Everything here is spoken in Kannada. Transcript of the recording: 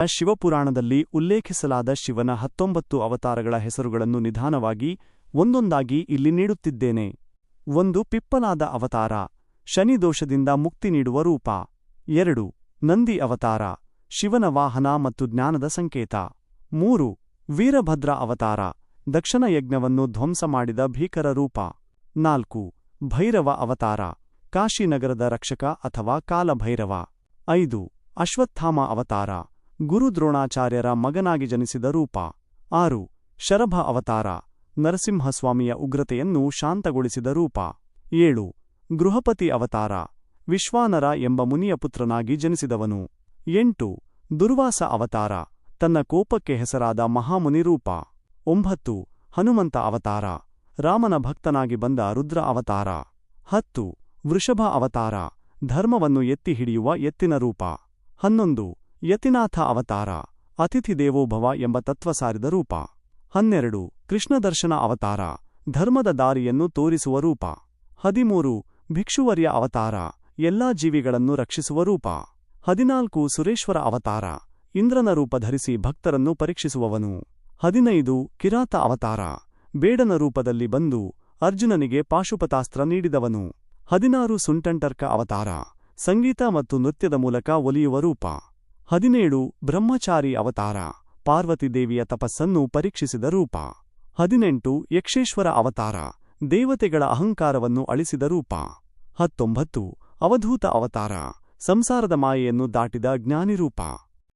ಶಿವಪುರಾಣದಲ್ಲಿ ಉಲ್ಲೇಖಿಸಲಾದ ಶಿವನ 19 ಅವತಾರಗಳ ಹೆಸರುಗಳನ್ನು ನಿಧಾನವಾಗಿ ಒಂದೊಂದಾಗಿ ಇಲ್ಲಿ ನೀಡುತ್ತಿದ್ದೇನೆ. 1. ಪಿಪ್ಪಲಾದ ಅವತಾರ, ಶನಿದೋಷದಿಂದ ಮುಕ್ತಿ ನೀಡುವ ರೂಪ. 2. ನಂದಿ ಅವತಾರ, ಶಿವನ ವಾಹನ ಮತ್ತು ಜ್ಞಾನದ ಸಂಕೇತ. 3. ವೀರಭದ್ರ ಅವತಾರ, ದಕ್ಷನ ಯಜ್ಞವನ್ನು ಧ್ವಂಸ ಮಾಡಿದ ಭೀಕರ ರೂಪ. 4. ಭೈರವ ಅವತಾರ, ಕಾಶಿನಗರದ ರಕ್ಷಕ ಅಥವಾ ಕಾಲಭೈರವ. 5. ಅಶ್ವತ್ಥಾಮ ಅವತಾರ, ಗುರು ದ್ರೋಣಾಚಾರ್ಯರ ಮಗನಾಗಿ ಜನಿಸಿದ ರೂಪ. 6. ಶರಭ ಅವತಾರ, ನರಸಿಂಹಸ್ವಾಮಿಯ ಉಗ್ರತೆಯನ್ನು ಶಾಂತಗೊಳಿಸಿದ ರೂಪ. 7. ಗೃಹಪತಿ ಅವತಾರ, ವಿಶ್ವಾನರ ಎಂಬ ಮುನಿಯ ಪುತ್ರನಾಗಿ ಜನಿಸಿದವನು. 8. ದುರ್ವಾಸ ಅವತಾರ, ತನ್ನ ಕೋಪಕ್ಕೆ ಹೆಸರಾದ ಮಹಾಮುನಿ ರೂಪ. 9. ಹನುಮಂತ ಅವತಾರ, ರಾಮನ ಭಕ್ತನಾಗಿ ಬಂದ ರುದ್ರ ಅವತಾರ. 10. ವೃಷಭ ಅವತಾರ, ಧರ್ಮವನ್ನು ಎತ್ತಿ ಹಿಡಿಯುವ ಎತ್ತಿನ ರೂಪ. 11. ಯತಿನಾಥ ಅವತಾರ, ಅತಿಥಿ ದೇವೋಭವ ಎಂಬ ತತ್ವ ಸಾರಿದ ರೂಪ. 12. ಕೃಷ್ಣದರ್ಶನ ಅವತಾರ, ಧರ್ಮದ ದಾರಿಯನ್ನು ತೋರಿಸುವ ರೂಪ. 13. ಭಿಕ್ಷುವರ್ಯ ಅವತಾರ, ಎಲ್ಲಾ ಜೀವಿಗಳನ್ನು ರಕ್ಷಿಸುವ ರೂಪ. 14. ಸುರೇಶ್ವರ ಅವತಾರ, ಇಂದ್ರನ ರೂಪ ಧರಿಸಿ ಭಕ್ತರನ್ನು ಪರೀಕ್ಷಿಸುವವನು. 15. ಕಿರಾತ ಅವತಾರ, ಬೇಡನ ರೂಪದಲ್ಲಿ ಬಂದು ಅರ್ಜುನನಿಗೆ ಪಾಶುಪತಾಸ್ತ್ರ ನೀಡಿದವನು. 16. ಸುಂಟಂಟರ್ಕ ಅವತಾರ, ಸಂಗೀತ ಮತ್ತು ನೃತ್ಯದ ಮೂಲಕ ಒಲಿಯುವ ರೂಪ. 17. ಬ್ರಹ್ಮಚಾರಿ ಅವತಾರ, ಪಾರ್ವತಿದೇವಿಯ ತಪಸ್ಸನ್ನು ಪರೀಕ್ಷಿಸಿದ ರೂಪ. 18. ಯಕ್ಷೇಶ್ವರ ಅವತಾರ, ದೇವತೆಗಳ ಅಹಂಕಾರವನ್ನು ಅಳಿಸಿದ ರೂಪ. 19. ಅವಧೂತ ಅವತಾರ, ಸಂಸಾರದ ಮಾಯೆಯನ್ನು ದಾಟಿದ ಜ್ಞಾನಿರೂಪ.